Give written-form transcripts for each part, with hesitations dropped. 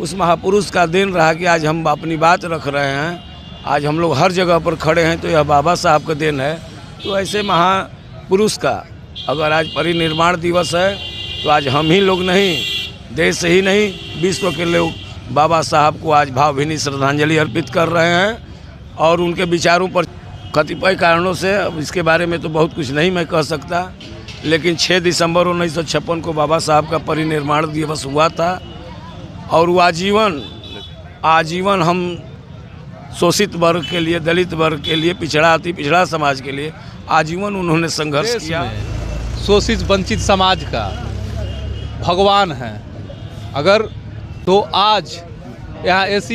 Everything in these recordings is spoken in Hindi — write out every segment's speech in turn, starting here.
उस महापुरुष का दिन रहा कि आज हम अपनी बात रख रहे हैं, आज हम लोग हर जगह पर खड़े हैं, तो यह बाबा साहब का दिन है। तो ऐसे महापुरुष का अगर आज परिनिर्वाण दिवस है तो आज हम ही लोग नहीं, देश ही नहीं, विश्व के लोग बाबा साहब को आज भावभीनी श्रद्धांजलि अर्पित कर रहे हैं। और उनके विचारों पर कतिपय कारणों से, अब इसके बारे में तो बहुत कुछ नहीं मैं कह सकता, लेकिन 6 दिसंबर 1956 को बाबा साहब का परिनिर्वाण दिवस हुआ था। और वो आजीवन हम शोषित वर्ग के लिए, दलित वर्ग के लिए, अति पिछड़ा समाज के लिए आजीवन उन्होंने संघर्ष किया। शोषित वंचित समाज का भगवान है अगर, तो आज यहाँ SC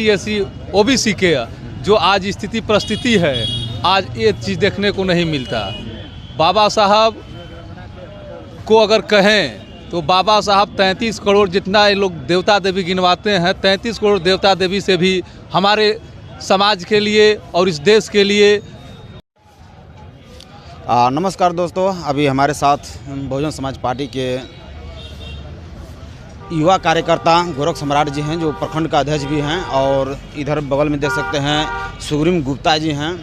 OBC के जो आज स्थिति परिस्थिति है, आज ये चीज़ देखने को नहीं मिलता। बाबा साहब को अगर कहें तो बाबा साहब 33 करोड़ जितना ये लोग देवता देवी गिनवाते हैं, 33 करोड़ देवता देवी से भी हमारे समाज के लिए और इस देश के लिए। नमस्कार दोस्तों, अभी हमारे साथ बहुजन समाज पार्टी के युवा कार्यकर्ता गोरख सम्राट जी हैं, जो प्रखंड का अध्यक्ष भी हैं, और इधर बगल में देख सकते हैं सुग्रीव गुप्ता जी हैं,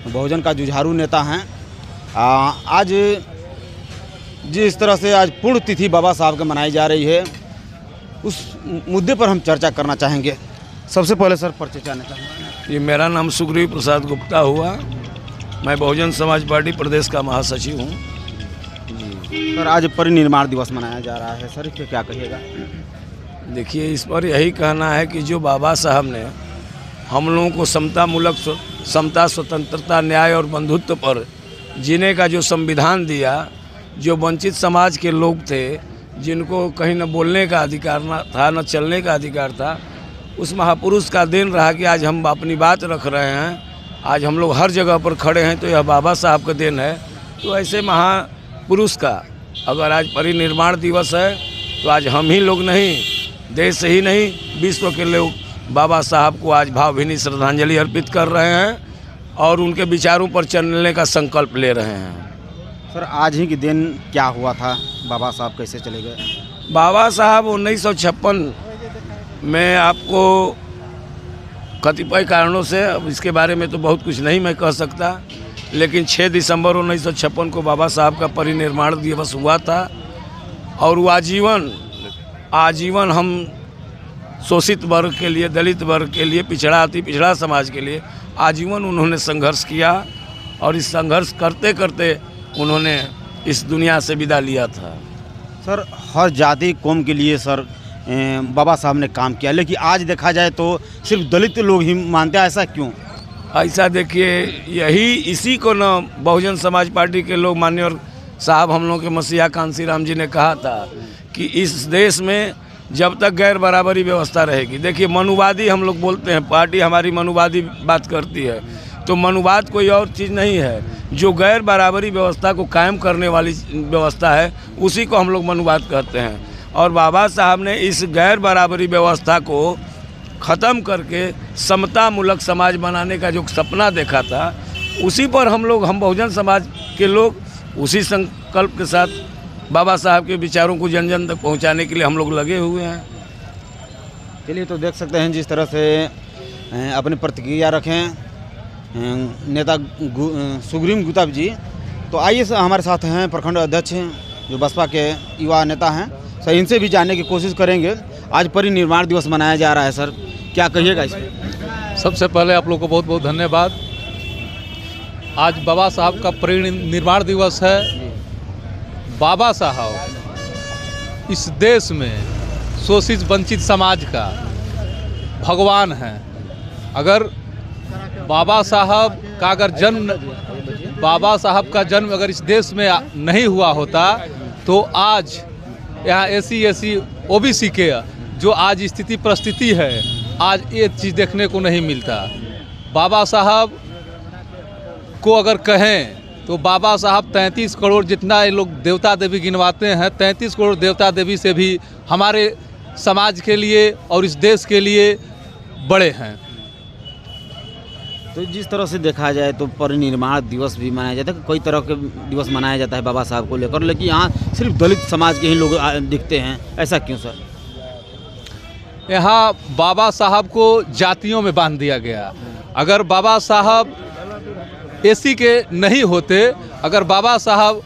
बहुजन का जुझारू नेता हैं। आज जिस तरह से आज पूर्ण तिथि बाबा साहब की मनाई जा रही है, उस मुद्दे पर हम चर्चा करना चाहेंगे। सबसे पहले सर परिचय जानना चाहेंगे। ये मेरा नाम सुग्रीव प्रसाद गुप्ता हुआ, मैं बहुजन समाज पार्टी प्रदेश का महासचिव हूँ। सर आज परिनिर्वाण दिवस मनाया जा रहा है, सर क्या कहिएगा? देखिए, इस पर यही कहना है कि जो बाबा साहब ने हम लोगों को समता, स्वतंत्रता, न्याय और बंधुत्व पर जीने का जो संविधान दिया, जो वंचित समाज के लोग थे, जिनको कहीं न बोलने का अधिकार न था, न चलने का अधिकार था, उस महापुरुष का दिन रहा कि आज हम अपनी बात रख रहे हैं, आज हम लोग हर जगह पर खड़े हैं, तो यह बाबा साहब का दिन है। तो ऐसे महापुरुष का अगर आज परिनिर्वाण दिवस है तो आज हम ही लोग नहीं, देश ही नहीं, विश्व के लोग बाबा साहब को आज भावभीनी श्रद्धांजलि अर्पित कर रहे हैं और उनके विचारों पर चलने का संकल्प ले रहे हैं। सर आज ही के दिन क्या हुआ था, बाबा साहब कैसे चले गए? बाबा साहब 1956 में, आपको कतिपय कारणों से, अब इसके बारे में तो बहुत कुछ नहीं मैं कह सकता, लेकिन 6 दिसंबर 1956 को बाबा साहब का परिनिर्वाण दिवस हुआ था। और वो आजीवन हम शोषित वर्ग के लिए, दलित वर्ग के लिए, अति पिछड़ा समाज के लिए आजीवन उन्होंने संघर्ष किया। और इस संघर्ष करते करते उन्होंने इस दुनिया से विदा लिया था। सर हर जाति कौम के लिए सर बाबा साहब ने काम किया, लेकिन आज देखा जाए तो सिर्फ दलित लोग ही मानते हैं, ऐसा क्यों? ऐसा देखिए, इसी को न बहुजन समाज पार्टी के लोग, माननीय साहब हम लोग के मसीहा कांसी राम जी ने कहा था कि इस देश में जब तक गैर बराबरी व्यवस्था रहेगी, देखिए मनुवादी हम लोग बोलते हैं, पार्टी हमारी मनुवादी बात करती है, तो मनुवाद कोई और चीज़ नहीं है, जो गैर बराबरी व्यवस्था को कायम करने वाली व्यवस्था है, उसी को हम लोग मनुवाद कहते हैं। और बाबा साहब ने इस गैर बराबरी व्यवस्था को ख़त्म करके समतामूलक समाज बनाने का जो सपना देखा था, उसी पर हम बहुजन समाज के लोग उसी संकल्प के साथ बाबा साहब के विचारों को जन जन तक पहुंचाने के लिए हम लोग लगे हुए हैं। चलिए, तो देख सकते हैं जिस तरह से अपनी प्रतिक्रिया रखें नेता सुग्रीव गुप्ता जी। तो आइए हमारे साथ हैं प्रखंड अध्यक्ष जो बसपा के युवा नेता हैं, सर इनसे भी जानने की कोशिश करेंगे। आज परिनिर्वाण दिवस मनाया जा रहा है, सर क्या कहिएगा इसमें? सबसे पहले आप लोग को बहुत बहुत धन्यवाद। आज बाबा साहब का परिनिर्वाण दिवस है। बाबा साहब इस देश में शोषित वंचित समाज का भगवान है अगर, बाबा साहब का जन्म अगर इस देश में नहीं हुआ होता तो आज यहाँ SC OBC के जो आज स्थिति परिस्थिति है, आज ये चीज़ देखने को नहीं मिलता। बाबा साहब को अगर कहें तो बाबा साहब 33 करोड़ जितना ये लोग देवता देवी गिनवाते हैं, 33 करोड़ देवता देवी से भी हमारे समाज के लिए और इस देश के लिए बड़े हैं। तो जिस तरह से देखा जाए तो परिनिर्वाण दिवस भी मनाया जाता है, कई तरह के दिवस मनाया जाता है बाबा साहब को लेकर, लेकिन यहाँ सिर्फ दलित समाज के ही लोग दिखते हैं, ऐसा क्यों सर? यहाँ बाबा साहब को जातियों में बांध दिया गया। अगर बाबा साहब एसी के नहीं होते, अगर बाबा साहब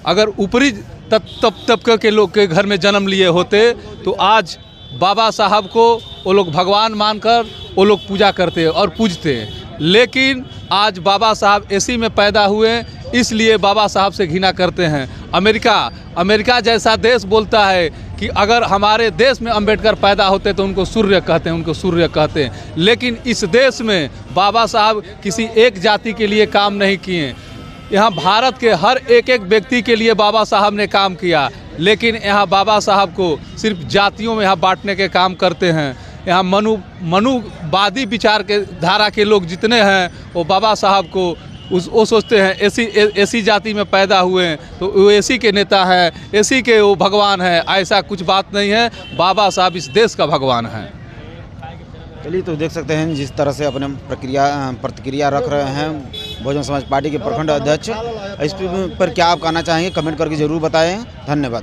अगर ऊपरी तबके के लोग के घर में जन्म लिए होते तो आज बाबा साहब को वो लोग भगवान मानकर वो लोग पूजा करते और पूजते। लेकिन आज बाबा साहब एसी में पैदा हुए, इसलिए बाबा साहब से घृणा करते हैं। अमेरिका जैसा देश बोलता है कि अगर हमारे देश में अंबेडकर पैदा होते तो उनको सूर्य कहते हैं, लेकिन इस देश में बाबा साहब किसी एक जाति के लिए काम नहीं किए। यहाँ भारत के हर एक व्यक्ति के लिए बाबा साहब ने काम किया, लेकिन यहाँ बाबा साहब को सिर्फ जातियों में यहाँ बांटने के काम करते हैं। यहाँ मनुवादी विचार के धारा के लोग जितने हैं वो बाबा साहब को वो सोचते हैं एसी जाति में पैदा हुए हैं तो वो एसी के नेता हैं, एसी के वो भगवान हैं। ऐसा कुछ बात नहीं है, बाबा साहब इस देश का भगवान हैं। चलिए, तो देख सकते हैं जिस तरह से अपने प्रतिक्रिया रख रहे हैं बहुजन समाज पार्टी के प्रखंड अध्यक्ष। इस पर क्या आप कहना चाहेंगे, कमेंट करके ज़रूर बताएं। धन्यवाद।